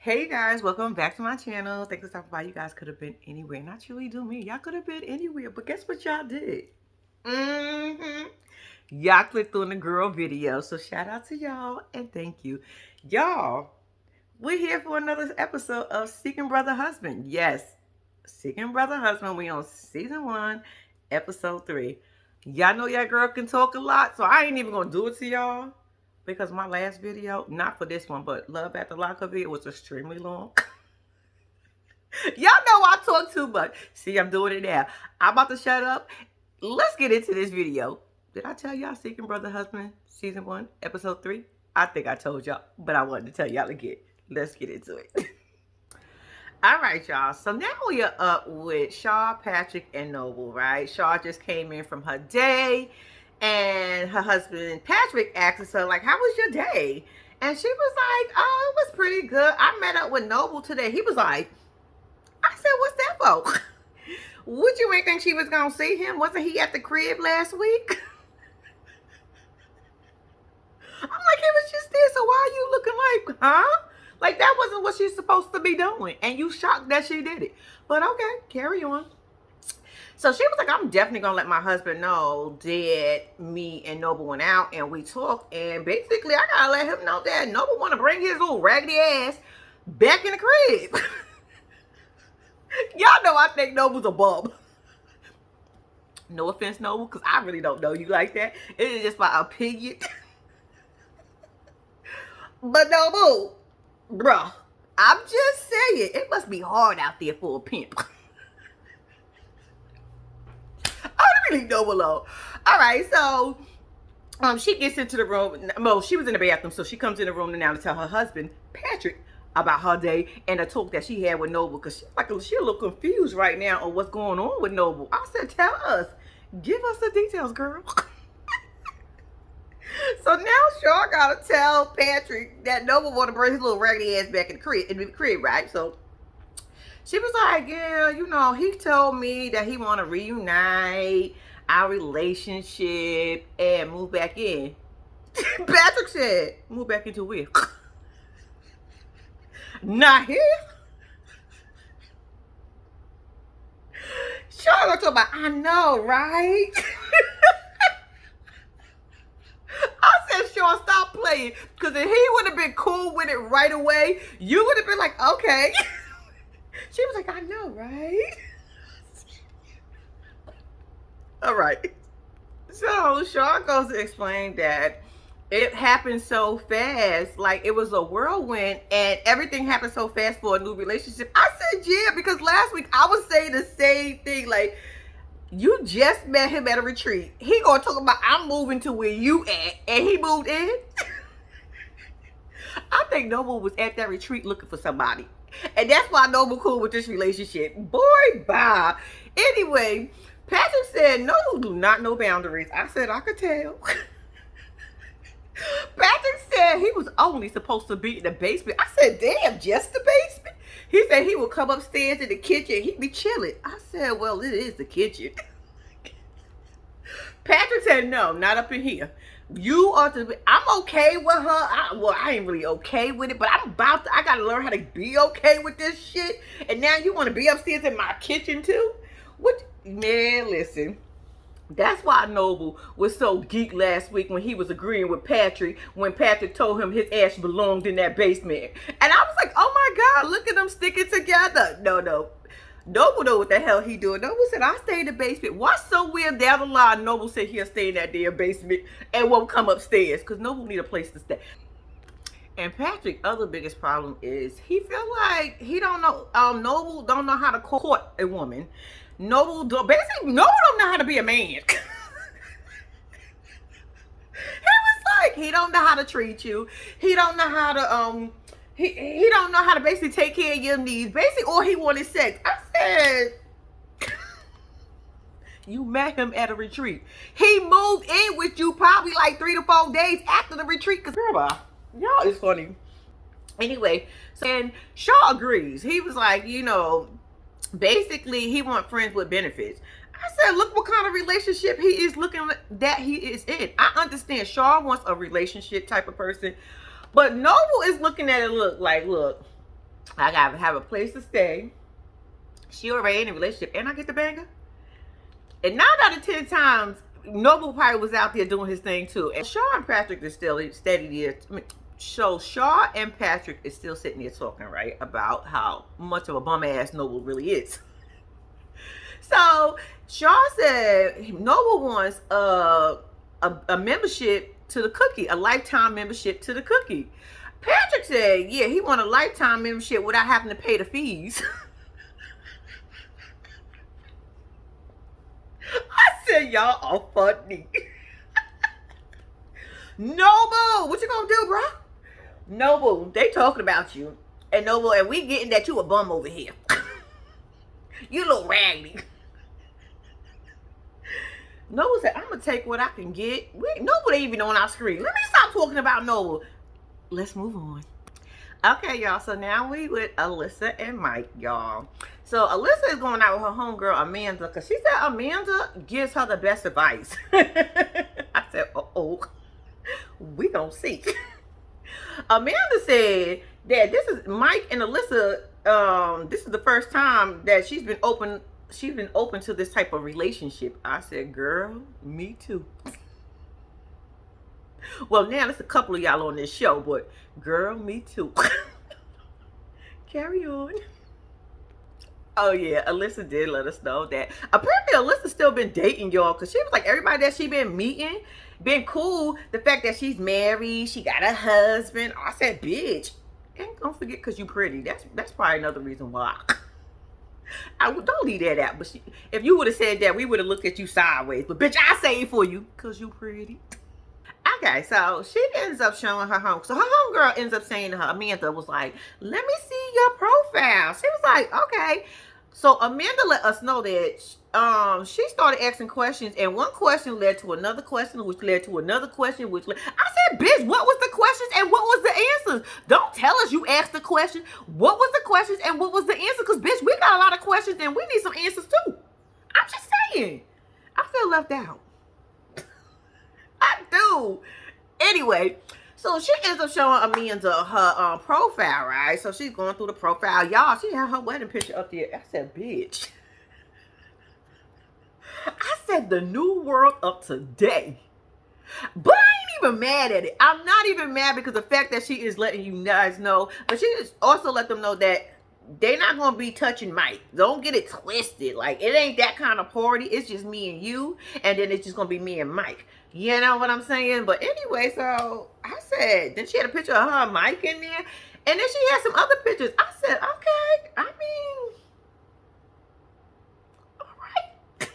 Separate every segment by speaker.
Speaker 1: Hey guys, welcome back to my channel. Thanks for stopping by. You guys could have been anywhere. Not you, do me. Y'all could have been anywhere, but guess what y'all did? Y'all clicked on the girl video. So shout out to y'all and thank you. Y'all, we're here for another episode of Seeking Brother Husband. Yes, Seeking Brother Husband. We on season 1, episode 3. Y'all know your girl can talk a lot, so I ain't even gonna do it to y'all. Because my last video, not for this one, but Love After Lockup video was extremely long. Y'all know I talk too much. See, I'm doing it now. I'm about to shut up. Let's get into this video. Did I tell y'all Seeking Brother Husband, season 1, episode 3? I think I told y'all, but I wanted to tell y'all again. Let's get into it. All right, y'all. So now we are up with Shaw, Patrick, and Noble, right? Shaw just came in from her day, and her husband, Patrick, asks her, like, how was your day? And she was like, oh, it was pretty good. I met up with Noble today. He was like, I said, what's that for? Would you ain't think she was going to see him? Wasn't he at the crib last week? I'm like, he was just there, so why are you looking like, huh? Like, that wasn't what she's supposed to be doing. And you shocked that she did it. But okay, carry on. So she was like, I'm definitely going to let my husband know that me and Noble went out and we talked. And basically, I got to let him know that Noble want to bring his little raggedy ass back in the crib. Y'all know I think Noble's a bum. No offense, Noble, because I really don't know you like that. It is just my opinion. But Noble, bruh, I'm just saying, it must be hard out there for a pimp. I don't really know below. All right, so she gets into the room. Well, she was in the bathroom, so she comes in the room now to tell her husband, Patrick, about her day and the talk that she had with Noble, because she a little confused right now on what's going on with Noble. I said, tell us. Give us the details, girl. So now Shaw gotta tell Patrick that Noble want to bring his little raggedy ass back in the crib, right? So she was like, yeah, you know, he told me that he want to reunite our relationship and move back in. Patrick said, move back into where? Not here. Shaw gonna talk about, I know, right? I said, Shaw, stop playing. Because if he would have been cool with it right away, you would have been like, okay. She was like, I know, right? All right. So Shaw goes to explain that it happened so fast, like it was a whirlwind, and everything happened so fast for a new relationship. I said, yeah, because last week I was saying the same thing. Like, you just met him at a retreat. He gonna talk about, I'm moving to where you at, and he moved in. I think Noble was at that retreat looking for somebody. And that's why Noble cool with this relationship. Boy, bye. Anyway, Patrick said Noble do not know boundaries. I said, I could tell. Patrick said he was only supposed to be in the basement. I said, damn, just the basement? He said he would come upstairs in the kitchen. He'd be chilling. I said, well, it is the kitchen. Patrick said, no, not up in here. You are to be, I'm okay with her. I ain't really okay with it, but I gotta learn how to be okay with this shit. And now you want to be upstairs in my kitchen too? What, man, listen. That's why Noble was so geek last week when he was agreeing with Patrick when Patrick told him his ass belonged in that basement. And I was like, oh my God, look at them sticking together. No. Noble know what the hell he doing. Noble said, I stay in the basement. What's so weird down the line Noble said he'll stay in that damn basement and won't come upstairs because Noble need a place to stay. And Patrick's other biggest problem is he feel like he don't know, Noble don't know how to court a woman. Noble don't know how to be a man. He was like, he don't know how to treat you. He don't know how to he don't know how to basically take care of your needs. Basically, all he wanted sex. I said, you met him at a retreat. He moved in with you probably like 3 to 4 days after the retreat. Cause girl, y'all is funny. Anyway, so and Shaw agrees. He was like, you know, basically he want friends with benefits. I said, look what kind of relationship he is looking that he is in. I understand Shaw wants a relationship type of person, but Noble is looking at it look, I gotta have a place to stay. She already in a relationship, and I get the banger. And 9 out of 10 times, Noble probably was out there doing his thing too. And Shaw and Patrick is still steady there. So Shaw and Patrick is still sitting there talking, right, about how much of a bum ass Noble really is. So Shaw said Noble wants a membership to the cookie, a lifetime membership to the cookie. Patrick said, yeah, he want a lifetime membership without having to pay the fees. I said, y'all are funny. Noble, what you gonna do, bro? Noble, they talking about you. And Noble, and we getting that you a bum over here. You look raggedy. Noble said, I'm gonna take what I can get. Noble ain't even on our screen. Let me stop talking about Noble. Let's move on. Okay, y'all. So now we with Alyssa and Mike, y'all. So Alyssa is going out with her homegirl Amanda because she said Amanda gives her the best advice. I said, oh, we gonna see. Amanda said that this is Mike and Alyssa. This is the first time that she's been open to this type of relationship. I said, girl, me too. Well, now there's a couple of y'all on this show, but girl, me too. Carry on. Oh yeah, Alyssa did let us know that apparently Alyssa's still been dating y'all because she was like everybody that she been meeting, been cool. The fact that she's married, she got a husband. I said, bitch, and don't forget because you pretty. That's probably another reason why. Don't leave that out. But if you would have said that, we would have looked at you sideways. But bitch, I say it for you because you pretty. Okay, so she ends up showing her home. So her homegirl ends up saying to her, Amanda was like, let me see your profile. She was like, okay. So Amanda let us know that she started asking questions, and one question led to another question, which led to another question, I said, bitch, what was the questions and what was the answers? Don't tell us you asked the question. What was the questions and what was the answer? Because, bitch, we got a lot of questions and we need some answers too. I'm just saying. I feel left out. I do. Anyway, so she ends up showing Amanda her profile, right? So she's going through the profile. Y'all, she had her wedding picture up there. I said, bitch. I said the new world of today. But I ain't even mad at it. I'm not even mad because the fact that she is letting you guys know. But she just also let them know that they're not going to be touching Mike. Don't get it twisted. Like, it ain't that kind of party. It's just me and you. And then it's just going to be me and Mike. You know what I'm saying? But anyway, so I said, then she had a picture of her and Mike in there. And then she had some other pictures. I said, okay. I mean, all right.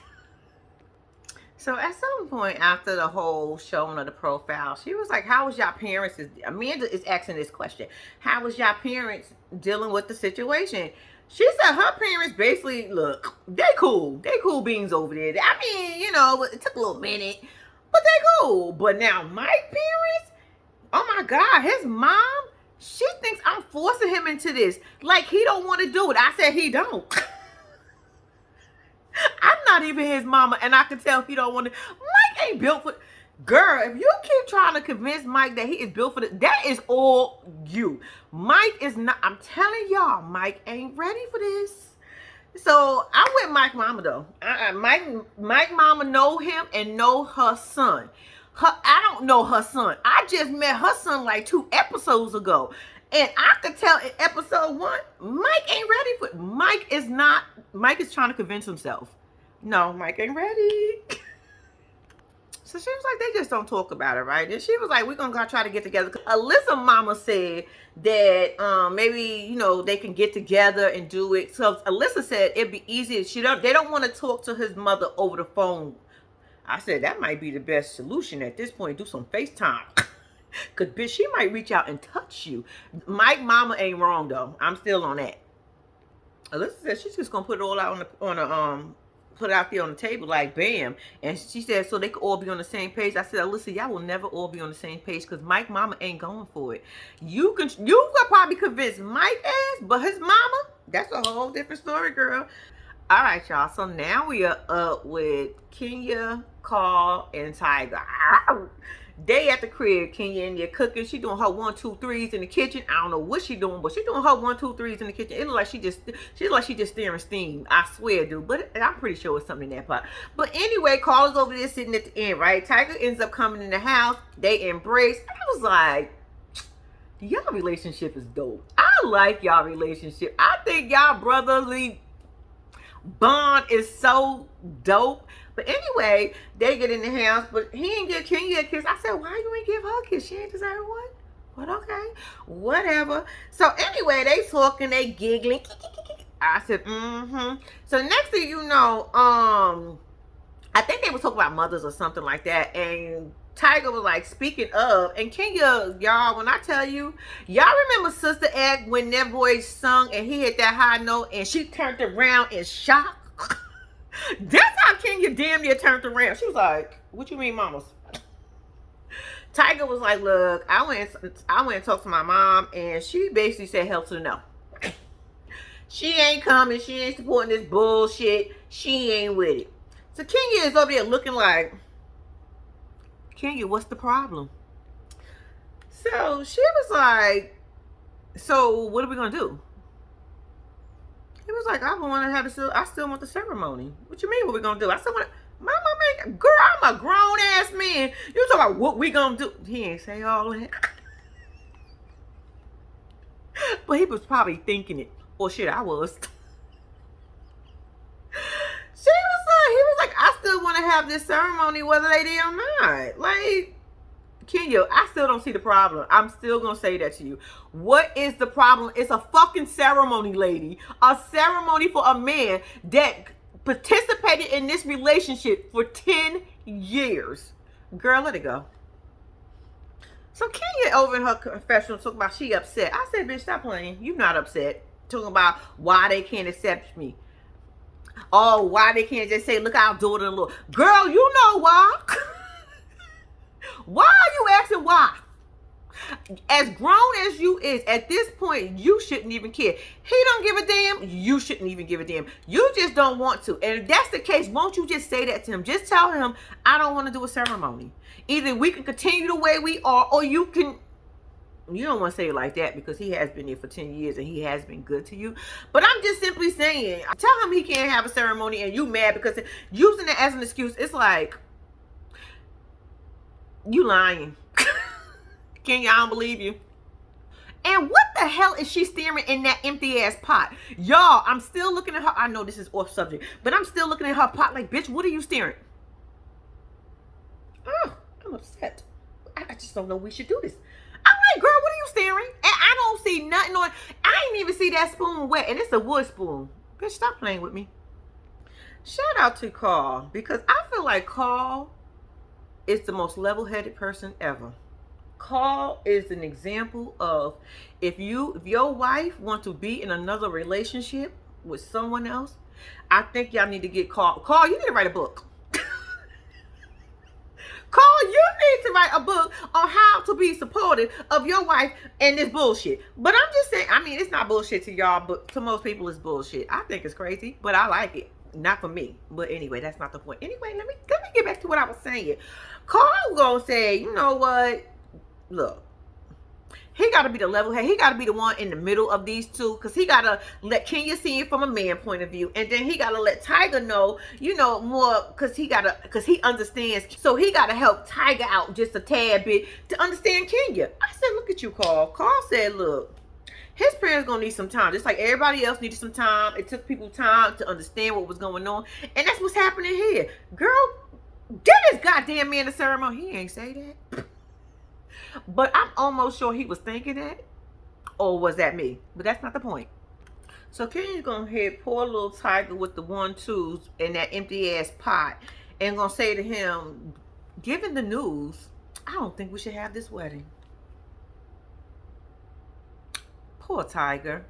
Speaker 1: So at some point after the whole showing of the profile, she was like, how was y'all parents? Amanda is asking this question. How was y'all parents dealing with the situation? She said her parents basically, look, they cool. They cool beans over there. I mean, you know, it took a little minute. But they cool. But now my parents, oh my God, his mom, she thinks I'm forcing him into this. Like he don't want to do it. I said he don't. I'm not even his mama, and I can tell he don't want to. Mike ain't built for. Girl, if you keep trying to convince Mike that he is built for this, that is all you. Mike is not. I'm telling y'all, Mike ain't ready for this. So I'm with Mike mama though. Mike mama know him and know her son. I don't know her son. I just met her son like 2 episodes ago. And I could tell in episode 1, Mike ain't ready for it. Mike is trying to convince himself. No, Mike ain't ready. So she was like, they just don't talk about it, right? And she was like, we're going to try to get together. Alyssa mama said that maybe, you know, they can get together and do it. So Alyssa said it'd be easy. They don't want to talk to his mother over the phone. I said, that might be the best solution at this point. Do some FaceTime. Because, bitch, she might reach out and touch you. Mike mama ain't wrong, though. I'm still on that. Alyssa said she's just going to put it all out put it out there on the table like bam. And she said so they could all be on the same page. I said, Alyssa, y'all will never all be on the same page because Mike mama ain't going for it. You could probably convince Mike ass, but his mama, that's a whole different story, girl. All right, y'all. So now we are up with Kenya, Carl, and Tiger. They at the crib, Kenya in there cooking. She doing her 1, 2, 3s in the kitchen. I don't know what she doing, but she doing her 1, 2, 3s in the kitchen. It look like she just stirring steam. I swear, dude. But I'm pretty sure it's something in that pot. But anyway, Carla's over there sitting at the end, right? Tiger ends up coming in the house. They embrace. I was like, y'all relationship is dope. I like y'all relationship. I think y'all brotherly bond is so dope. But anyway, they get in the house, but he ain't give Kenya a kiss. I said, why you ain't give her a kiss? She ain't deserve one. But okay, whatever. So anyway, they talking, they giggling. I said, So next thing you know, I think they were talking about mothers or something like that. And Tiger was like, speaking of, and Kenya, y'all, when I tell you, y'all remember Sister Act when that boy sung and he hit that high note and she turned around in shock? That's how Kenya damn near turned around. She was like, what you mean, mamas? Tiger was like, look, I went and talked to my mom, and she basically said hell to the no. She ain't coming. She ain't supporting this bullshit. She ain't with it. So Kenya is over there looking like, Kenya, what's the problem? So she was like, so what are we going to do? He was like, I still want the ceremony. What you mean what we going to do? I still want my mama, girl, I'm a grown ass man. You talking about what we going to do? He ain't say all that. But he was probably thinking it. Or shit, I was. He was like, I still want to have this ceremony whether they did or not. Like, Kenya, I still don't see the problem. I'm still going to say that to you. What is the problem? It's a fucking ceremony, lady. A ceremony for a man that participated in this relationship for 10 years. Girl, let it go. So Kenya over in her confessional talking about she upset. I said, bitch, stop playing. You not upset. Talking about why they can't accept me. Oh, why they can't just say, look, I'll do it in a little. Girl, you know why. Why are you asking why? As grown as you is, at this point, you shouldn't even care. He don't give a damn. You shouldn't even give a damn. You just don't want to. And if that's the case, won't you just say that to him? Just tell him, I don't want to do a ceremony. Either we can continue the way we are, or you can... You don't want to say it like that because he has been here for 10 years and he has been good to you. But I'm just simply saying, tell him he can't have a ceremony and you mad because using it as an excuse, it's like, you lying. Kenya, I don't believe you. And what the hell is she staring in that empty ass pot? Y'all, I'm still looking at her. I know this is off subject, but I'm still looking at her pot like, bitch, what are you staring? Oh, I'm upset. I just don't know we should do this. I'm like, girl, what are you staring? And I don't see nothing on. I ain't even see that spoon wet, and it's a wood spoon. Bitch, stop playing with me. Shout out to Carl, because I feel like Carl is the most level-headed person ever. Carl is an example of if your wife wants to be in another relationship with someone else, I think y'all need to get Carl. Carl, you need to write a book. Carl, you need to write a book on how to be supportive of your wife and this bullshit. But I'm just saying, I mean, it's not bullshit to y'all, but to most people it's bullshit. I think it's crazy, but I like it. Not for me. But anyway, that's not the point. Anyway, let me get back to what I was saying. Carl gonna say, you know what? Look, he got to be the level head. He got to be the one in the middle of these two, because he got to let Kenya see it from a man point of view, and then he got to let Tiger know, you know, more, because he understands. So he got to help Tiger out just a tad bit to understand Kenya. I said, look at you, Carl. Carl said, look, his parents gonna need some time, just like everybody else needed some time. It took people time to understand what was going on, and that's what's happening here. Girl, get this goddamn man a ceremony. He ain't say that. But I'm almost sure he was thinking that. Or was that me? But that's not the point. So Kenya's gonna hit poor little Tiger with the 1-2s in that empty ass pot and gonna say to him, given the news, I don't think we should have this wedding. Poor Tiger.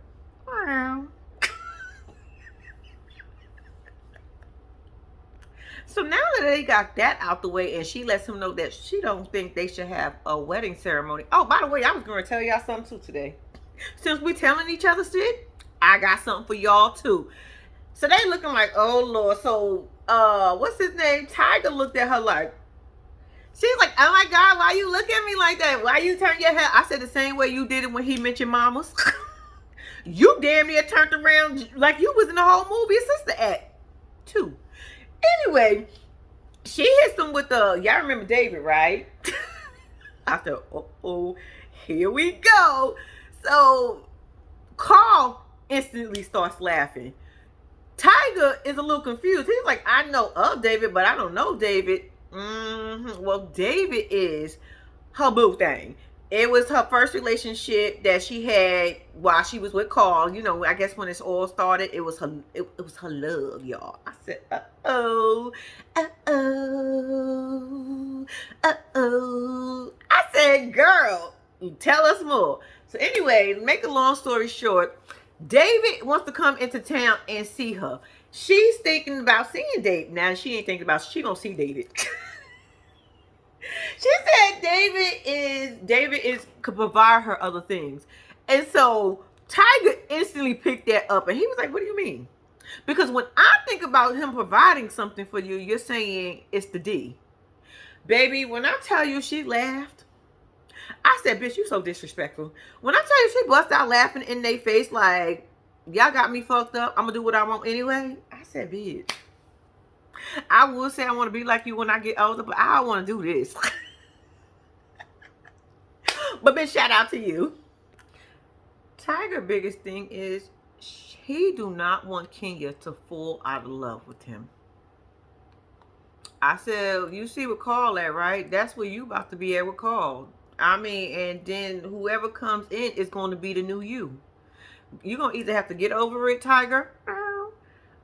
Speaker 1: Wow. So now that they got that out the way, and she lets him know that she don't think they should have a wedding ceremony. Oh, by the way, I was going to tell y'all something too today. Since we telling each other shit, I got something for y'all too. So they looking like, oh Lord. So what's his name? Tiger looked at her like, She's like, oh my God, why you look at me like that? Why you turn your head? I said the same way you did it when he mentioned mamas. You damn near turned around like you was in the whole movie Sister Act 2. Anyway, she hits him with the, y'all remember David, right? I said, oh, here we go. So Carl instantly starts laughing. Tiger is a little confused. He's like, I know of David, but I don't know David. Well, David is her boo thing. It was her first relationship that she had while she was with Carl. You know, I guess when this all started, it was her. It was her love, y'all. I said, uh-oh, uh-oh, uh-oh. I said, girl, tell us more. So anyway, make a long story short, David wants to come into town and see her. She's thinking about seeing David. Now she ain't thinking about, she gonna see David. She said David could provide her other things. And so Tiger instantly picked that up and he was like, what do you mean? Because when I think about him providing something for you, you're saying it's the D. Baby, when I tell you she laughed, I said, bitch, you so disrespectful. When I tell you she bust out laughing in their face like, y'all got me fucked up, I'm gonna do what I want anyway. I said, bitch, I will say I want to be like you when I get older, but I don't want to do this. But bitch, shout out to you. Tiger biggest thing is he do not want Kenya to fall out of love with him. I said, you see what Carl at, right? That's where you about to be at with Carl. I mean, and then whoever comes in is going to be the new you. You're going to either have to get over it, Tiger,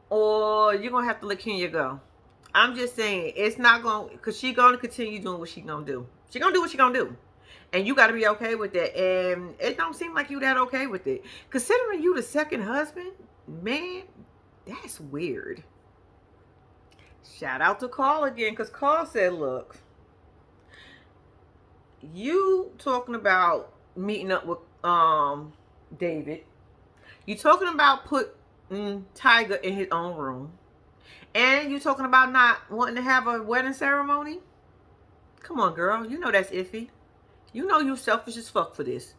Speaker 1: or you're going to have to let Kenya go. I'm just saying, it's not going to, because she's going to continue doing what she's going to do. She's going to do what she's going to do. And you got to be okay with that. And it don't seem like you that okay with it. Considering you the second husband, man, that's weird. Shout out to Carl again, because Carl said, look, you talking about meeting up with David. You talking about putting Tiger in his own room. And you talking about not wanting to have a wedding ceremony? Come on, girl. You know that's iffy. You know you selfish as fuck for this.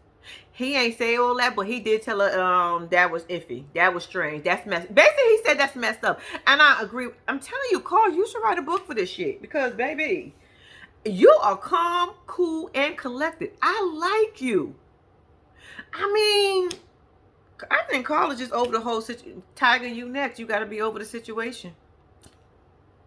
Speaker 1: He ain't say all that, but he did tell her that was iffy. That was strange. That's messed. Basically, he said that's messed up. And I agree. I'm telling you, Carl, you should write a book for this shit. Because, baby, you are calm, cool, and collected. I like you. I mean, I think Carl is just over the whole situation. Tiger, you next. You got to be over the situation.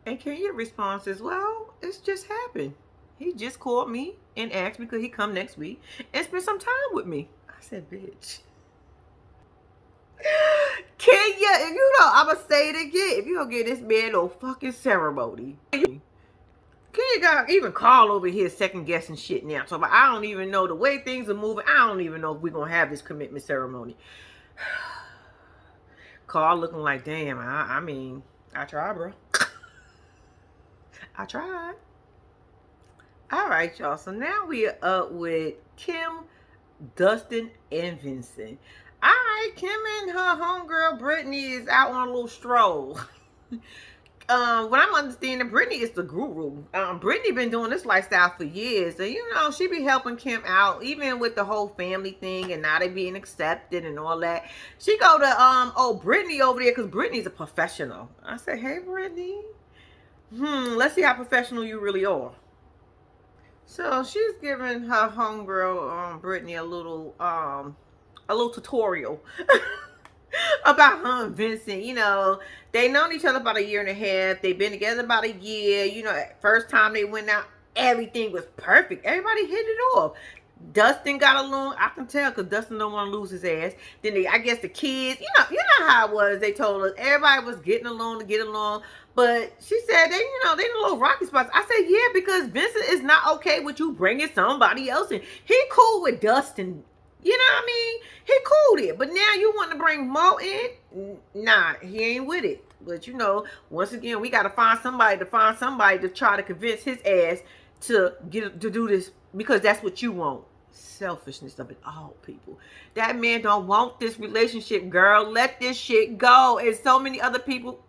Speaker 1: And Kenya response is, well, it's just happened. He just called me and asked me could he come next week and spend some time with me. I said, bitch. Kenya, if you don't, I'm going to say it again. If you don't get this man no fucking ceremony. Kenya got even Carl over here second guessing shit now. So I don't even know the way things are moving. I don't even know if we're going to have this commitment ceremony. Carl looking like, damn, I mean, I tried, bro. I tried. All right, y'all. So now we are up with Kim, Dustin, and Vincent. All right, Kim and her homegirl Brittany is out on a little stroll. What I'm understanding, Brittany is the guru. Brittany been doing this lifestyle for years. And, you know, she be helping Kim out, even with the whole family thing and now they being accepted and all that. She go to, Brittany over there because Brittany's a professional. I say, hey, Brittany. Let's see how professional you really are. So she's giving her homegirl, Brittany, a little tutorial about her and Vincent. You know, they known each other about 1.5 years. They've been together about a year. You know, first time they went out, everything was perfect. Everybody hit it off. Dustin got along. I can tell because Dustin don't want to lose his ass. Then I guess the kids, you know how it was. They told us everybody was getting along to get along. But she said they in a little rocky spots. I said, yeah, because Vincent is not okay with you bringing somebody else in. He cool with Dustin. You know what I mean? He cool there. But now you want to bring Mo in? Nah, he ain't with it. But, once again, we got to find somebody to try to convince his ass to do this because that's what you want. Selfishness of it all, people. That man don't want this relationship, girl. Let this shit go. And so many other people...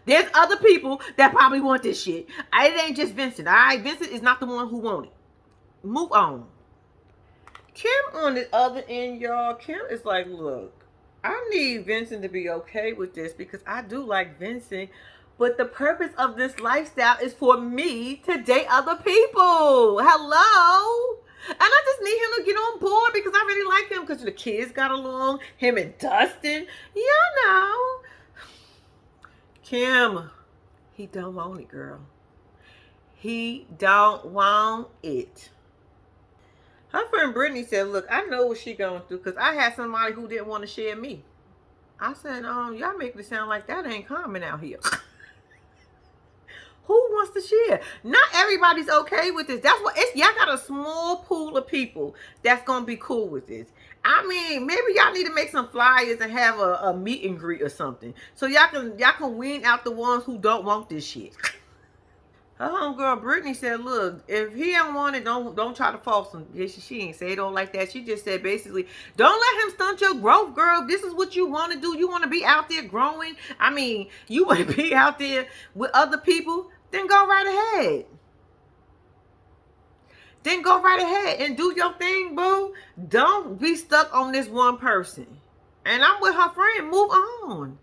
Speaker 1: There's other people that probably want this shit. It ain't just Vincent. All right, Vincent is not the one who want it. Move on. Kim on the other end, y'all. Kim is like, look, I need Vincent to be okay with this because I do like Vincent. But the purpose of this lifestyle is for me to date other people. Hello? And I just need him to get on board because I really like him because the kids got along. Him and Dustin. You know. Kim, he don't want it, girl. He don't want it. Her friend Brittany said, look, I know what she going through because I had somebody who didn't want to share me. I said, y'all make it sound like that ain't common out here. Who wants to share? Not everybody's okay with this. That's what y'all got a small pool of people that's gonna be cool with this. I mean, maybe y'all need to make some flyers and have a meet and greet or something. So y'all can wean out the ones who don't want this shit. Her homegirl Brittany said, look, if he don't want it, don't try to force him. She ain't say it all like that. She just said basically, don't let him stunt your growth, girl. This is what you want to do. You want to be out there growing. I mean, you want to be out there with other people, then go right ahead. Then go right ahead and do your thing, boo. Don't be stuck on this one person. And I'm with her friend. Move on.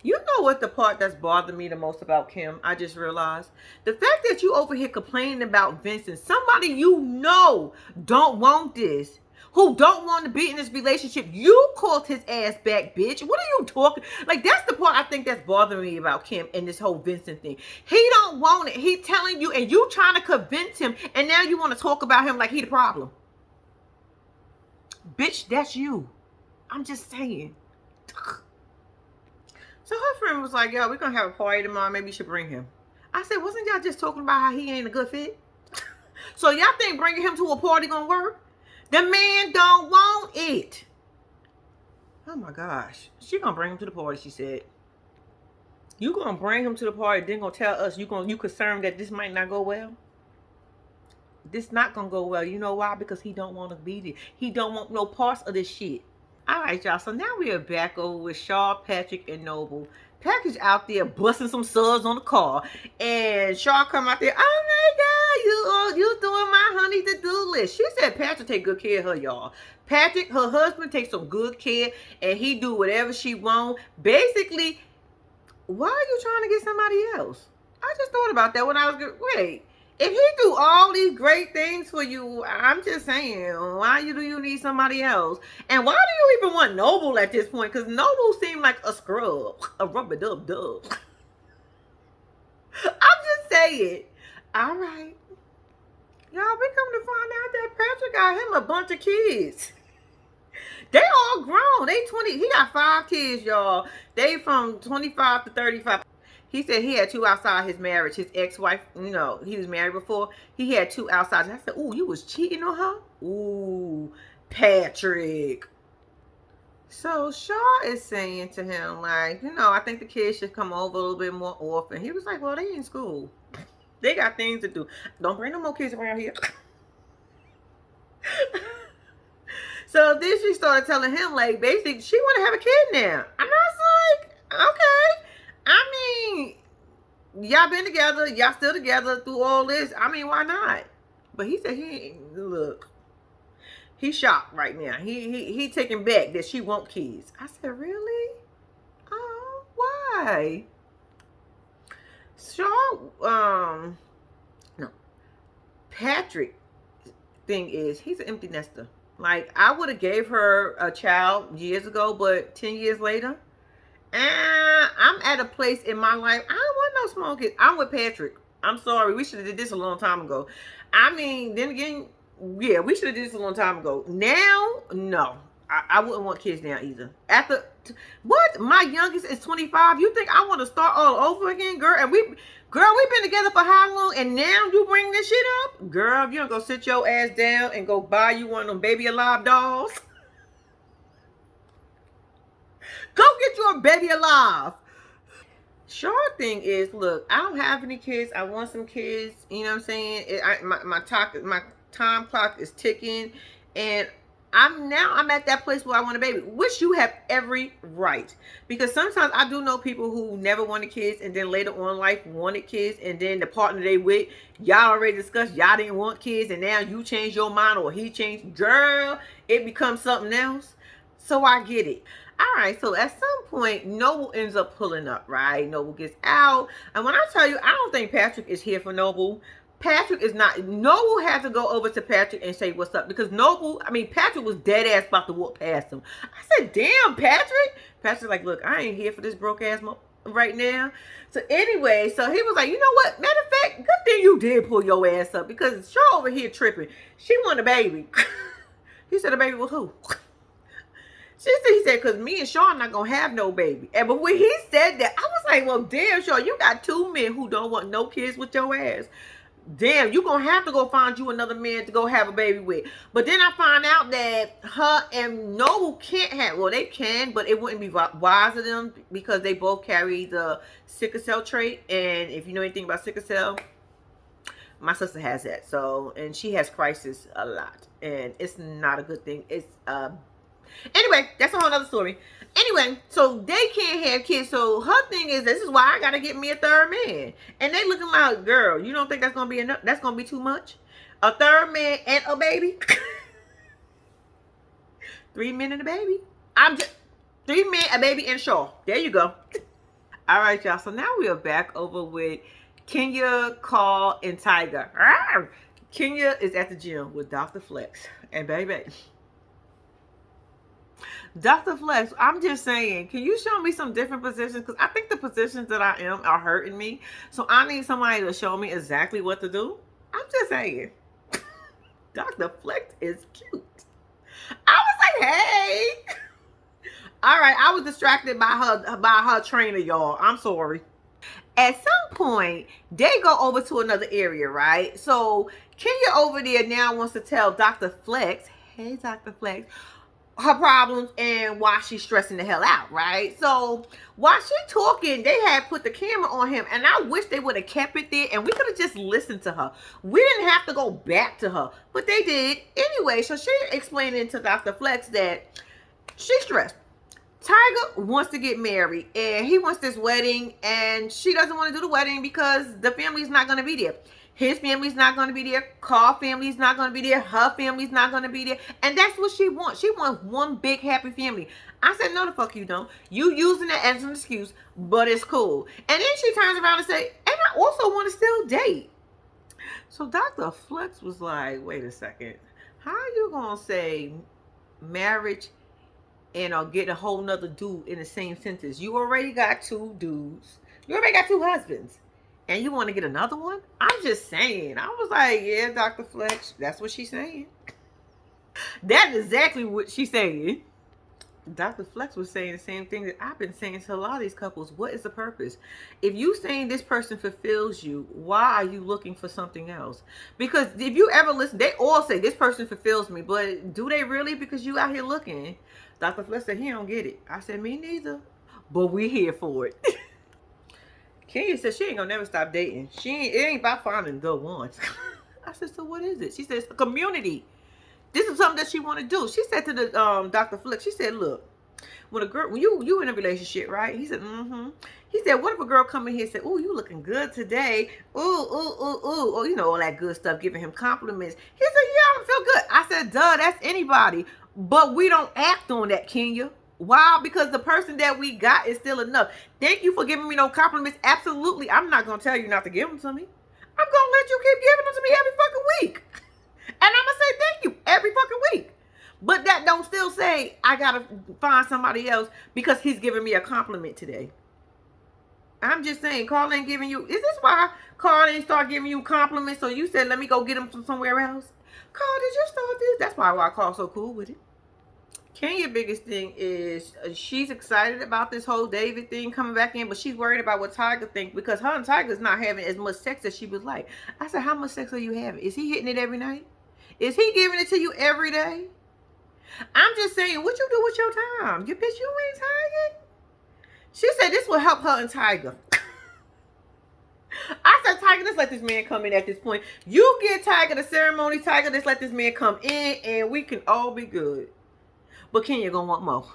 Speaker 1: You know what the part that's bothered me the most about Kim? I just realized the fact that you over here complaining about Vincent, somebody you know don't want this, who don't want to be in this relationship. You called his ass back, bitch. What are you talking? Like, that's the part I think that's bothering me about Kim and this whole Vincent thing. He don't want it. He telling you, and you trying to convince him, and now you want to talk about him like he the problem. Bitch, that's you. I'm just saying. So her friend was like, yo, we're going to have a party tomorrow. Maybe you should bring him. I said, wasn't y'all just talking about how he ain't a good fit? So y'all think bringing him to a party going to work? The man don't want it. Oh, my gosh. She going to bring him to the party, she said. You going to bring him to the party, then going to tell us you concerned that this might not go well? This not going to go well. You know why? Because he don't want to be there. He don't want no parts of this shit. All right, y'all. So now we are back over with Shaw, Patrick, and Noble. Patrick's out there busting some suds on the car, and Shaw come out there. Oh my God, you doing my honey to-do list? She said Patrick take good care of her, y'all. Patrick, her husband, takes some good care, and he do whatever she want. Basically, why are you trying to get somebody else? I just thought about that when I was wait. If he do all these great things for you, I'm just saying, why do you need somebody else? And why do you even want Noble at this point? Because Noble seemed like a scrub, a rubber-dub-dub. I'm just saying. All right. Y'all, we come to find out that Patrick got him a bunch of kids. They all grown. They 20. He got 5 kids, y'all. They from 25 to 35. He said he had 2 outside his marriage. His ex-wife, you know, he was married before. He had 2 outside. I said, ooh, you was cheating on her? Ooh, Patrick. So Shaw is saying to him, like, you know, I think the kids should come over a little bit more often. He was like, well, they in school. They got things to do. Don't bring no more kids around here. So then she started telling him, like, basically, she want to have a kid now. And I was like, okay. I mean, y'all been together. Y'all still together through all this. I mean, why not? But he said look, he's shocked right now. He taking back that she want kids. I said, really? Oh, why? Shaw, no. Patrick thing is, he's an empty nester. Like, I would have gave her a child years ago, but 10 years later, I'm at a place in my life, I don't want no small kids. I'm with Patrick. I'm sorry. We should have did this a long time ago. I mean, then again, yeah, we should have did this a long time ago. Now, no. I wouldn't want kids now either. After, what? My youngest is 25. You think I want to start all over again, girl? And we've been together for how long? And now you bring this shit up? Girl, if you don't go sit your ass down and go buy you one of them Baby Alive dolls. Go get you a Baby Alive. Short thing is, look, I don't have any kids. I want some kids. You know what I'm saying? My time clock is ticking. And I'm at that place where I want a baby, which you have every right. Because sometimes I do know people who never wanted kids and then later on in life wanted kids, and then the partner they with, y'all already discussed y'all didn't want kids, and now you change your mind or he changed. Girl, it becomes something else. So I get it. All right, so at some point, Noble ends up pulling up, right? Noble gets out. And when I tell you, I don't think Patrick is here for Noble. Patrick is not. Noble had to go over to Patrick and say what's up because Patrick was dead ass about to walk past him. I said, damn, Patrick. Patrick's like, look, I ain't here for this broke ass right now. So anyway, so he was like, you know what? Matter of fact, good thing you did pull your ass up because Shaw over here tripping. She want a baby. He said, a baby with who? He said, because me and Sean not going to have no baby. But when he said that, I was like, well, damn, Sean, you got two men who don't want no kids with your ass. Damn, you going to have to go find you another man to go have a baby with. But then I find out that her and Noble can't have, well, they can, but it wouldn't be wise of them because they both carry the sickle cell trait. And if you know anything about sickle cell, my sister has that. So, and she has crisis a lot. And it's not a good thing. It's, anyway, that's a whole other story. Anyway, so they can't have kids. So her thing is, this is why I gotta get me a third man. And they looking like, girl, you don't think that's gonna be enough? That's gonna be too much? A third man and a baby? 3 men and a baby. I'm just 3 men, a baby, and Shaw. There you go. All right, y'all. So now we are back over with Kenya, Carl, and Tiger. Kenya is at the gym with Dr. Flex. And baby, Dr. Flex, I'm just saying, can you show me some different positions? Because I think the positions that I am are hurting me. So I need somebody to show me exactly what to do. I'm just saying. Dr. Flex is cute. I was like, hey. All right, I was distracted by her trainer, y'all. I'm sorry. At some point, they go over to another area, right? So Kenya over there now wants to tell Dr. Flex, hey, Dr. Flex, her problems and why she's stressing the hell out, right? So while she talking, they had put the camera on him, and I wish they would have kept it there and we could have just listened to her. We didn't have to go back to her, but they did anyway. So she explaining to Dr. Flex that she's stressed. Tiger wants to get married and he wants this wedding, and she doesn't want to do the wedding because the family's not going to be there. His family's not going to be there. Carl family's not going to be there. Her family's not going to be there. And that's what she wants. She wants one big happy family. I said, no, the fuck you don't. You using it as an excuse, but it's cool. And then she turns around and say, and I also want to still date. So Dr. Flex was like, wait a second. How are you going to say marriage and get a whole nother dude in the same sentence? You already got 2 dudes. You already got 2 husbands. And you want to get another one? I'm just saying. I was like, yeah, Dr. Flex, that's what she's saying. That's exactly what she's saying. Dr. Flex was saying the same thing that I've been saying to a lot of these couples. What is the purpose? If you saying this person fulfills you, why are you looking for something else? Because if you ever listen, they all say this person fulfills me, but do they really? Because you out here looking. Dr. Flex said he don't get it. I said, me neither. But we here for it. Kenya said she ain't gonna never stop dating. It ain't about finding the ones. I said, so what is it? She said it's a community. This is something that she want to do. She said to the Dr. Flex, she said, look, when you in a relationship, right? He said, mm-hmm. He said, what if a girl come in here and say, ooh, you looking good today? Ooh, ooh, ooh, ooh. Oh, you know, all that good stuff, giving him compliments. He said, yeah, I feel good. I said, duh, that's anybody. But we don't act on that, Kenya. Why? Because the person that we got is still enough. Thank you for giving me no compliments. Absolutely. I'm not going to tell you not to give them to me. I'm going to let you keep giving them to me every fucking week. And I'm going to say thank you every fucking week. But that don't still say I got to find somebody else because he's giving me a compliment today. I'm just saying, Carl ain't giving you. Is this why Carl ain't start giving you compliments? So you said, let me go get him from somewhere else? Carl, did you start this? That's why Carl's so cool with it. Kenya's biggest thing is she's excited about this whole David thing coming back in, but she's worried about what Tiger thinks because her and Tiger's not having as much sex as she would like. I said, how much sex are you having? Is he hitting it every night? Is he giving it to you every day? I'm just saying, what you do with your time? You bitch, you ain't Tiger. She said this will help her and Tiger. I said, Tiger, let's let this man come in at this point. You get Tiger the ceremony, Tiger, let's let this man come in and we can all be good. But Kenya gonna want more.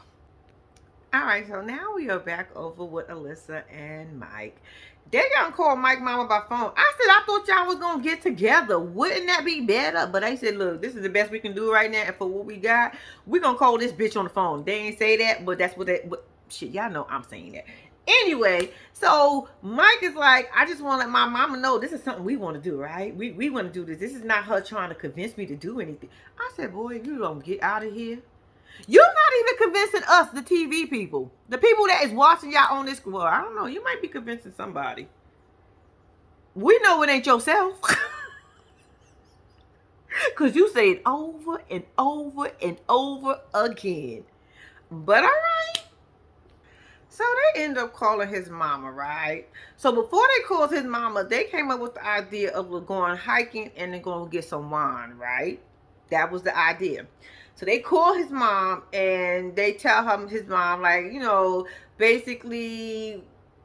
Speaker 1: All right, so now we are back over with Alyssa and Mike. They gonna call Mike mama by phone. I said, I thought y'all was gonna get together. Wouldn't that be better? But they said, look, this is the best we can do right now, and for what we got, we gonna call this bitch on the phone. They ain't say that, but that's what they. But shit, y'all know I'm saying that. Anyway, so Mike is like, I just want to let my mama know this is something we want to do, right? We want to do this. This is not her trying to convince me to do anything. I said, boy, you don't get out of here. You're not even convincing us, the TV people. The people that is watching y'all on this. Well, I don't know. You might be convincing somebody. We know it ain't yourself. Because you say it over and over and over again. But all right. So they end up calling his mama, right? So before they called his mama, they came up with the idea of going hiking and then going to get some wine, right? That was the idea. So they call his mom and they tell his mom, like, you know, basically,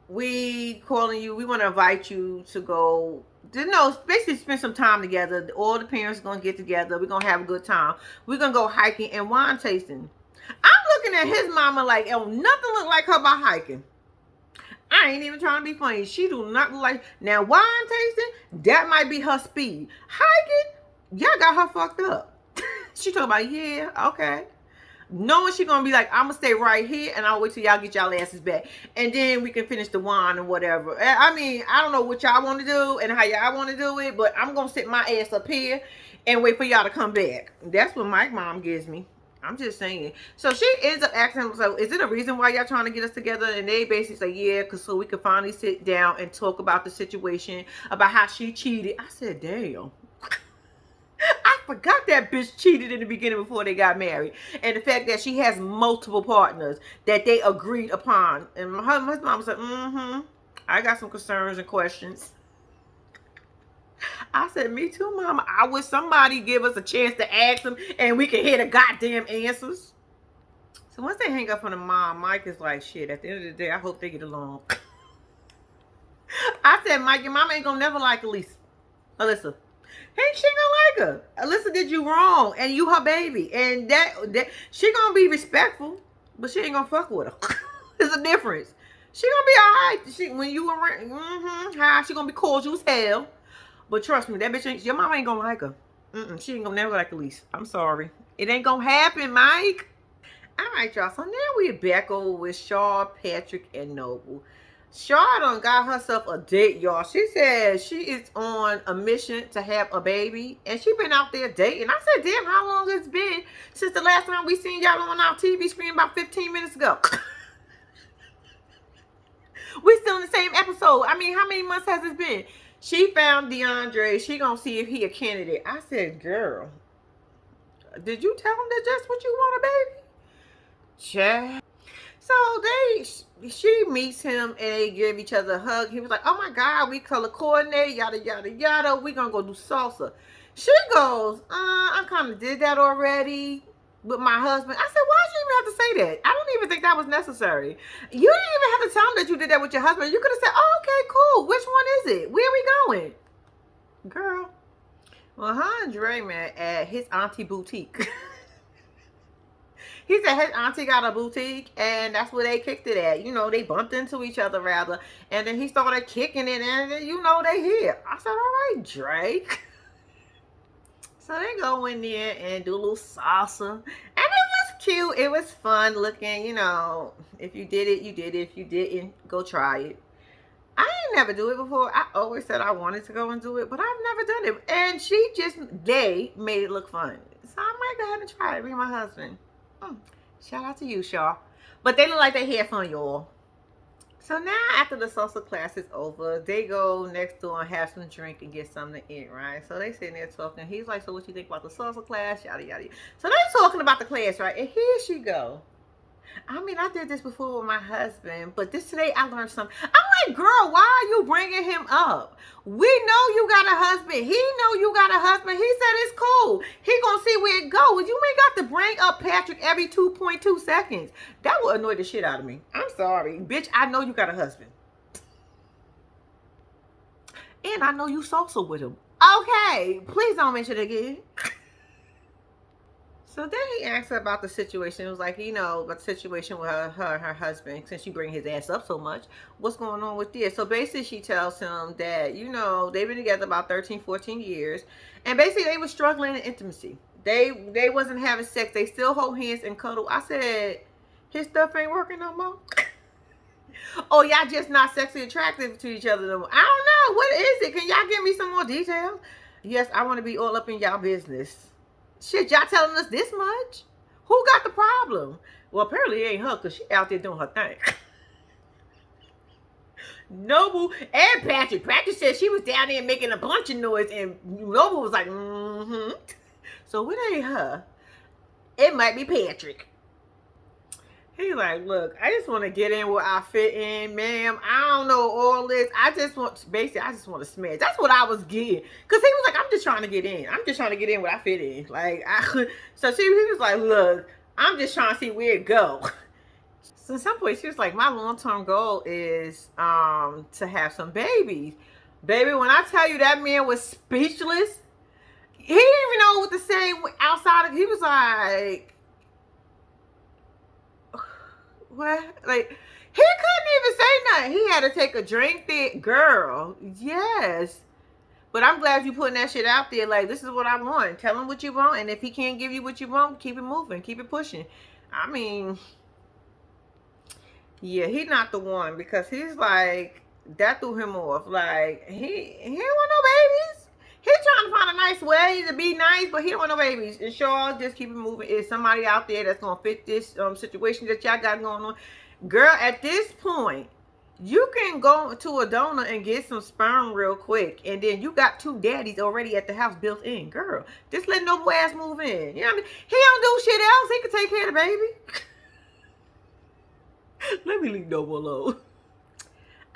Speaker 1: we calling you, we want to invite you to go, you know, basically spend some time together. All the parents are going to get together. We're going to have a good time. We're going to go hiking and wine tasting. I'm looking at his mama like, oh, nothing look like her by hiking. I ain't even trying to be funny. She do not look like, now wine tasting, that might be her speed. Hiking, y'all got her fucked up. She talking about, yeah, okay. Knowing she gonna be like, I'm gonna stay right here and I'll wait till y'all get y'all asses back. And then we can finish the wine and whatever. I mean, I don't know what y'all want to do and how y'all want to do it, but I'm gonna sit my ass up here and wait for y'all to come back. That's what my mom gives me. I'm just saying. So she ends up asking him, so is it a reason why y'all trying to get us together? And they basically say, yeah, because so we can finally sit down and talk about the situation, about how she cheated. I said, damn. I forgot that bitch cheated in the beginning before they got married. And the fact that she has multiple partners that they agreed upon. And his mom said, I got some concerns and questions. I said, me too, mama. I wish somebody give us a chance to ask them and we can hear the goddamn answers. So once they hang up on the mom, Mike is like, shit, at the end of the day, I hope they get along. I said, Mike, your mama ain't gonna never like Alyssa. Hey, she gonna like her. Alyssa did you wrong, and you her baby, and that she gonna be respectful, but she ain't gonna fuck with her. There's a difference. She gonna be alright. She when you around, hi, she gonna be cordial as hell. But trust me, that bitch ain't. Your mama ain't gonna like her. She ain't gonna never like Elise. I'm sorry, it ain't gonna happen, Mike. All right, y'all. So now we're back over with Shaw, Patrick, and Noble. Shaw done got herself a date, y'all. She said she is on a mission to have a baby. And she been out there dating. I said, damn, how long it's been since the last time we seen y'all on our TV screen about 15 minutes ago? We still in the same episode. I mean, how many months has it been? She found DeAndre. She gonna see if he a candidate. I said, girl, did you tell him that that's what you want, a baby? Child. So she meets him and they give each other a hug. He was like, oh my God, we color coordinate, yada, yada, yada. We gonna go do salsa. She goes, I kind of did that already with my husband. I said, why'd you even have to say that? I don't even think that was necessary. You didn't even have to tell him that you did that with your husband. You could have said, oh, okay, cool. Which one is it? Where are we going? Girl. Well, her and Dre, man, at his auntie boutique. He said his auntie got a boutique, and that's where they kicked it at. You know, they bumped into each other, rather. And then he started kicking it, and then, you know, they here. I said, all right, Drake. So they go in there and do a little salsa. And it was cute. It was fun looking, you know. If you did it, you did it. If you didn't, go try it. I ain't never do it before. I always said I wanted to go and do it, but I've never done it. And they made it look fun. So I might go ahead and try it with my husband. Shout out to you, Shaw. But they look like they had fun, y'all. So now after the salsa class is over, they go next door and have some drink and get something to eat, right? So they sitting there talking. He's like, so what you think about the salsa class? Yada, yada. So they talking about the class, right? And here she go. I mean, I did this before with my husband, but today I learned something. I'm like, girl, why are you bringing him up? We know you got a husband. He know you got a husband. He said it's cool. He gonna see where it goes. You ain't got to bring up Patrick every 2.2 seconds. That will annoy the shit out of me. I'm sorry. Bitch, I know you got a husband. And I know you salsa with him. Okay, please don't mention it again. So then he asked her about the situation. It was like, about the situation with her husband, since you bring his ass up so much, what's going on with this? So basically she tells him that, they've been together about 13, 14 years. And basically they were struggling in intimacy. They wasn't having sex. They still hold hands and cuddle. I said, his stuff ain't working no more. Oh, y'all just not sexually attractive to each other no more. I don't know. What is it? Can y'all give me some more details? Yes, I want to be all up in y'all business. Shit, y'all telling us this much? Who got the problem? Well, apparently it ain't her, because she out there doing her thing. Noble and Patrick. Patrick said she was down there making a bunch of noise, and Noble was like, mm-hmm. So it ain't her. It might be Patrick. He's like, look, I just want to get in where I fit in, ma'am. I don't know all this. I just want to smash. That's what I was getting. Because he was like, I'm just trying to get in. I'm just trying to get in where I fit in. So he was like, look, I'm just trying to see where it go. So at some point, she was like, my long-term goal is to have some babies. Baby, when I tell you that man was speechless, he didn't even know what to say outside of, he was like, what? Like, he couldn't even say nothing. He had to take a drink there. Girl, yes. But I'm glad you putting that shit out there. Like, this is what I want. Tell him what you want. And if he can't give you what you want, keep it moving. Keep it pushing. I mean, yeah, he's not the one. Because he's like, that threw him off. Like, he don't want no babies. He's trying to find a nice way to be nice, but he don't want no babies. And sure, just keep it moving. Is somebody out there that's going to fit this situation that y'all got going on? Girl, at this point, you can go to a donor and get some sperm real quick. And then you got 2 daddies already at the house built in. Girl, just let no ass move in. You know what I mean? He don't do shit else. He can take care of the baby. Let me leave Noble alone.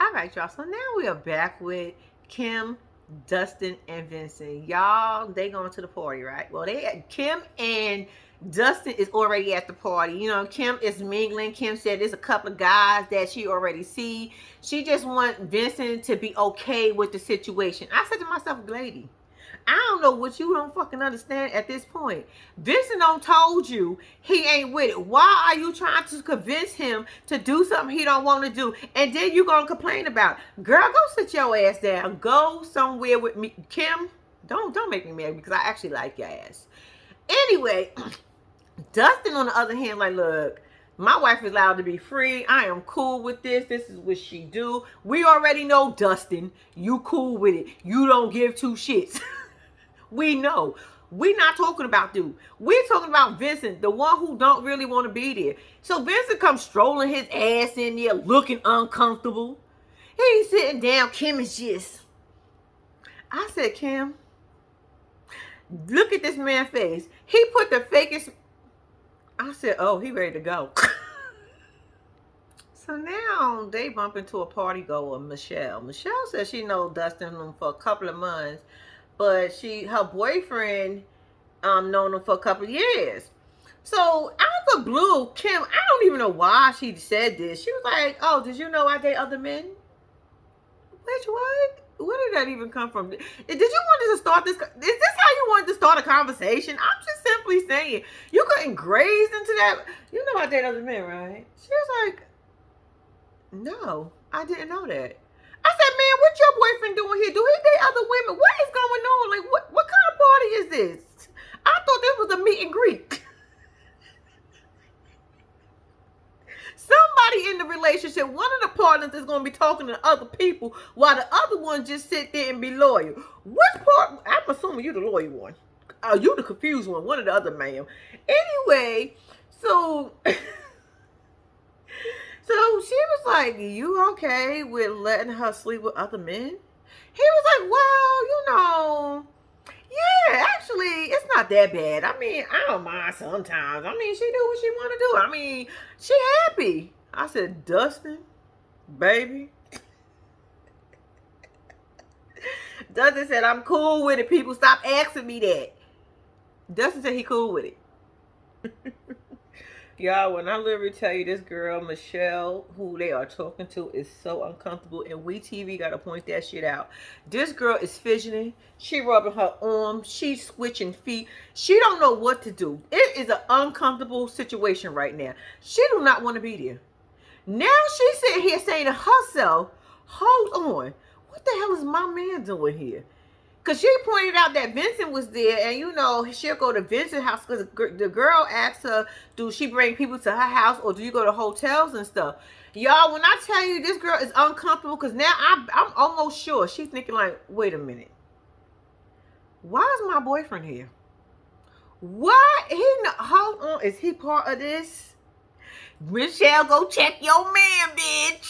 Speaker 1: All right, y'all. So now we are back with Kim, Dustin, and Vincent. Y'all, they going to the party, right? Well, Kim and Dustin is already at the party. Kim is mingling. Kim said there's a couple of guys that she already see. She just want Vincent to be okay with the situation. I said to myself, lady, I don't know what you don't fucking understand at this point. Vincent don't told you he ain't with it. Why are you trying to convince him to do something he don't want to do? And then you gonna complain about it. Girl, go sit your ass down. Go somewhere with me. Kim, don't make me mad because I actually like your ass. Anyway, Dustin on the other hand, like, look, my wife is allowed to be free. I am cool with this. This is what she do. We already know, Dustin, you cool with it. You don't give 2 shits. We know. We're not talking about dude. We're talking about Vincent, the one who don't really want to be there. So Vincent comes strolling his ass in there looking uncomfortable. He's sitting down. Kim is just... I said, Kim, look at this man's face. He put the fakest... I said, oh, he ready to go. So now they bump into a party goer, Michelle. Michelle says she knows Dustin for a couple of months. But her boyfriend known him for a couple of years. So out of the blue, Kim, I don't even know why she said this. She was like, oh, did you know I date other men? Which what? Where did that even come from? Did you want to start this? Is this how you wanted to start a conversation? I'm just simply saying. You couldn't graze into that. You know I date other men, right? She was like, no, I didn't know that. I said, man, what your boyfriend doing here? Do he date other women? What is going on? Like, what kind of party is this? I thought this was a meet and greet. Somebody in the relationship, one of the partners is going to be talking to other people while the other one just sit there and be loyal. Which part? I'm assuming you the loyal one. You the confused one of the other, ma'am. Anyway, so... So she was like, you okay with letting her sleep with other men? He was like, well, yeah, actually, it's not that bad. I mean, I don't mind sometimes. I mean, she do what she want to do. I mean, she happy. I said, Dustin, baby. Dustin said, I'm cool with it. People, stop asking me that. Dustin said he cool with it. Y'all, when I literally tell you this girl, Michelle, who they are talking to, is so uncomfortable, and we TV got to point that shit out. This girl is fidgeting. She rubbing her arm. She's switching feet. She don't know what to do. It is an uncomfortable situation right now. She do not want to be there. Now she's sitting here saying to herself, hold on, what the hell is my man doing here? Because she pointed out that Vincent was there, and you know, she'll go to Vincent's house because the girl asked her, do she bring people to her house or do you go to hotels and stuff? Y'all, when I tell you this girl is uncomfortable, because now I'm almost sure she's thinking like, wait a minute. Why is my boyfriend here? Why? Hold on. Is he part of this? Michelle, go check your man, bitch.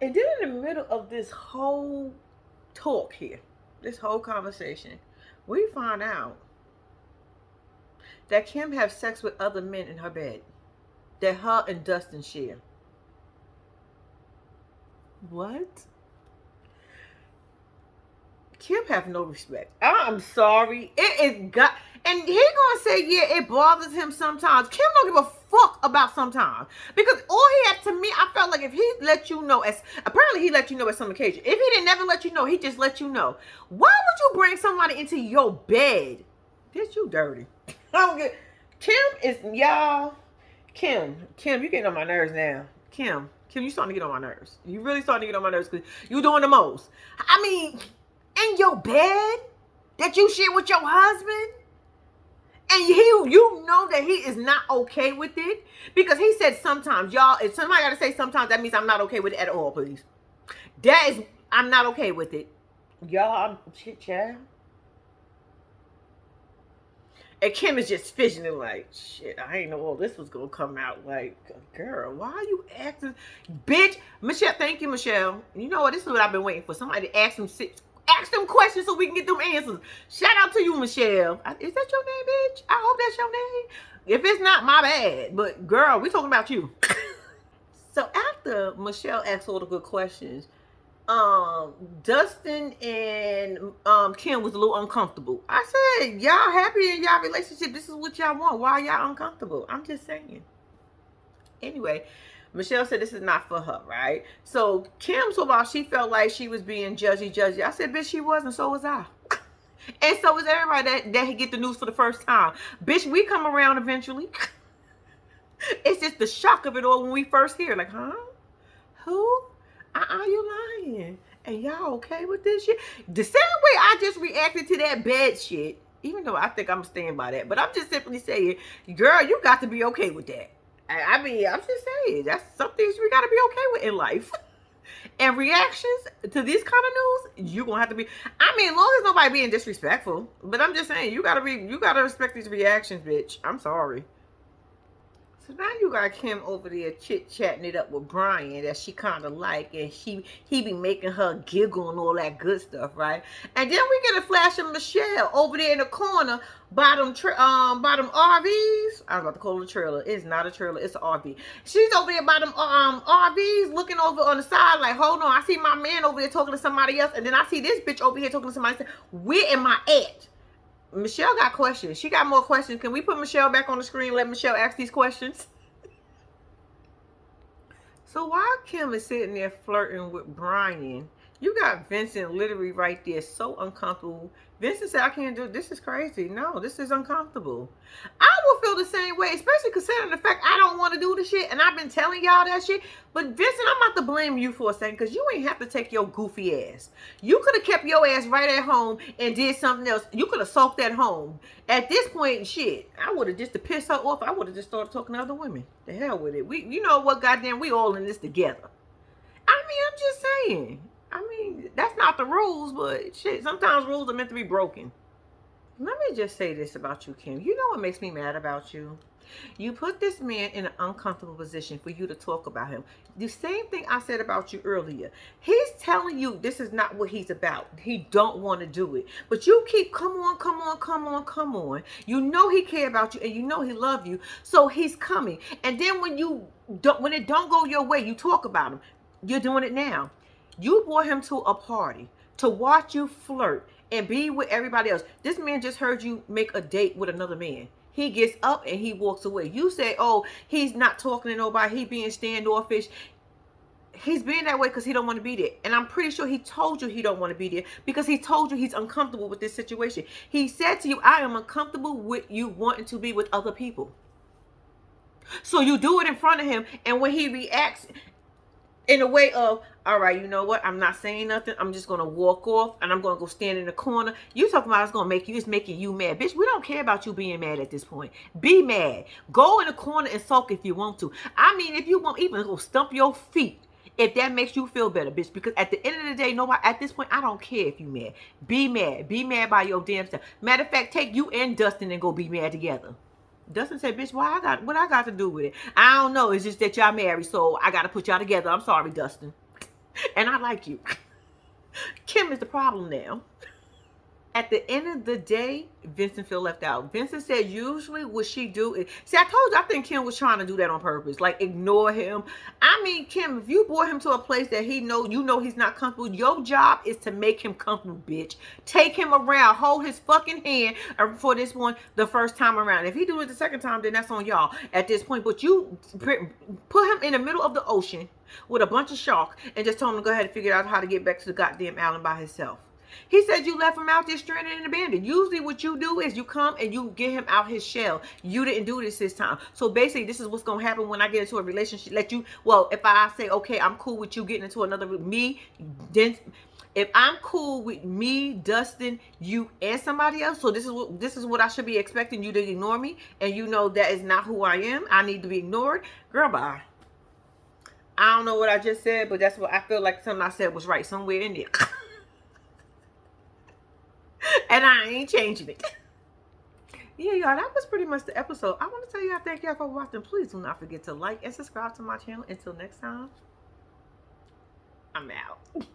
Speaker 1: And then in the middle of this whole talk here, this whole conversation, we find out that Kim has sex with other men in her bed, that her and Dustin share. What? Kim have no respect. I'm sorry. It is got, and he gonna say, yeah, it bothers him sometimes. Kim don't give a fuck about sometimes, because all he had to me, I felt like if he let you know, as apparently he let you know at some occasion. If he didn't never let you know, he just let you know. Why would you bring somebody into your bed? Bitch, you dirty. I don't get. Kim is, y'all. Kim, you getting on my nerves now. Kim, you starting to get on my nerves. You really starting to get on my nerves because you doing the most. I mean, in your bed that you share with your husband, and you know that he is not okay with it, because he said sometimes. Y'all, if somebody got to say sometimes, that means I'm not okay with it at all, please. That is, I'm not okay with it. Y'all, I'm shit, child. And Kim is just fidgeting like, shit, I ain't know all this was going to come out. Like, girl, why are you acting? Bitch, Michelle, thank you, Michelle. You know what? This is what I've been waiting for. Somebody to ask them questions so we can get them answers. Shout out to you, Michelle. Is that your name, bitch? I hope that's your name. If it's not, my bad. But, girl, we're talking about you. So after Michelle asked all the good questions, Dustin and Kim was a little uncomfortable. I said, y'all happy in y'all relationship. This is what y'all want. Why y'all uncomfortable? I'm just saying. Anyway, Michelle said this is not for her, right? So Kim told about she felt like she was being judgy. I said, bitch, she wasn't. So was I. And so is everybody that get the news for the first time. Bitch, we come around eventually. It's just the shock of it all when we first hear. Like, huh? Who? You lying. And y'all okay with this shit? The same way I just reacted to that bad shit, even though I think I'm staying by that, but I'm just simply saying, girl, you got to be okay with that. I mean, I'm just saying, that's some things we got to be okay with in life. And reactions to this kind of news, you're going to have to be, I mean, as long as nobody being disrespectful, but I'm just saying, you got to respect these reactions, bitch. I'm sorry. So now you got Kim over there chit-chatting it up with Brian that she kind of like, and he be making her giggle and all that good stuff, right? And then we get a flash of Michelle over there in the corner by them RVs. I was about to call it a trailer. It's not a trailer. It's an RV. She's over there by them RVs looking over on the side like, hold on, I see my man over there talking to somebody else, and then I see this bitch over here talking to somebody else. Where am I at? Michelle got questions. She got more questions. Can we put Michelle back on the screen? Let Michelle ask these questions. So while Kim is sitting there flirting with Brian, you got Vincent literally right there, so uncomfortable. Vincent said, I can't do this. Is crazy. No, this is uncomfortable. I will feel the same way, especially considering the fact I don't want to do the shit, and I've been telling y'all that shit. But Vincent, I'm about to blame you for a second, because you ain't have to take your goofy ass. You could have kept your ass right at home and did something else. You could have sulked at home. At this point, shit, I would have just, to piss her off, I would have just started talking to other women. The hell with it. You know what, goddamn, we all in this together. I mean, I'm just saying. I mean, that's not the rules, but shit, sometimes rules are meant to be broken. Let me just say this about you, Kim. You know what makes me mad about you? You put this man in an uncomfortable position for you to talk about him. The same thing I said about you earlier. He's telling you this is not what he's about. He don't want to do it. But you keep, come on. You know he care about you, and you know he love you. So he's coming. And then when it don't go your way, you talk about him. You're doing it now. You brought him to a party to watch you flirt and be with everybody else. This man just heard you make a date with another man. He gets up and he walks away. You say, oh, he's not talking to nobody, he being standoffish. He's being that way because he don't want to be there. And I'm pretty sure he told you he don't want to be there because he told you he's uncomfortable with this situation. He said to you, I am uncomfortable with you wanting to be with other people. So you do it in front of him, and when he reacts in a way of, all right, you know what, I'm not saying nothing, I'm just gonna walk off and I'm gonna go stand in the corner. You talking about it's making you mad. Bitch, we don't care about you being mad at this point. Be mad. Go in the corner and sulk if you want to. I mean, if you want, even go stump your feet if that makes you feel better, bitch. Because at the end of the day, nobody at this point, I don't care if you mad. Be mad. Be mad by your damn self. Matter of fact, take you and Dustin and go be mad together. Dustin said, bitch, what I got to do with it? I don't know. It's just that y'all married, so I got to put y'all together. I'm sorry, Dustin. And I like you. Kim is the problem now. At the end of the day, Vincent feel left out. Vincent said usually what she do is, see, I told you, I think Kim was trying to do that on purpose, like ignore him. I mean, Kim, if you brought him to a place that you know he's not comfortable, your job is to make him comfortable, bitch. Take him around, hold his fucking hand for this one the first time around. If he do it the second time, then that's on y'all at this point. But you put him in the middle of the ocean with a bunch of sharks and just told him to go ahead and figure out how to get back to the goddamn island by himself. He said you left him out there stranded and abandoned. Usually what you do is you come and you get him out his shell. You didn't do this time. So basically, this is what's going to happen when I get into a relationship. If I say, okay, I'm cool with you getting into another with me, then if I'm cool with me, Dustin, you, and somebody else, so this is what I should be expecting you to ignore me, and you know that is not who I am. I need to be ignored. Girl, bye. I don't know what I just said, but that's what I feel like something I said was right somewhere in there. And I ain't changing it. Yeah, y'all, that was pretty much the episode. I want to tell y'all thank y'all for watching. Please do not forget to like and subscribe to my channel. Until next time, I'm out.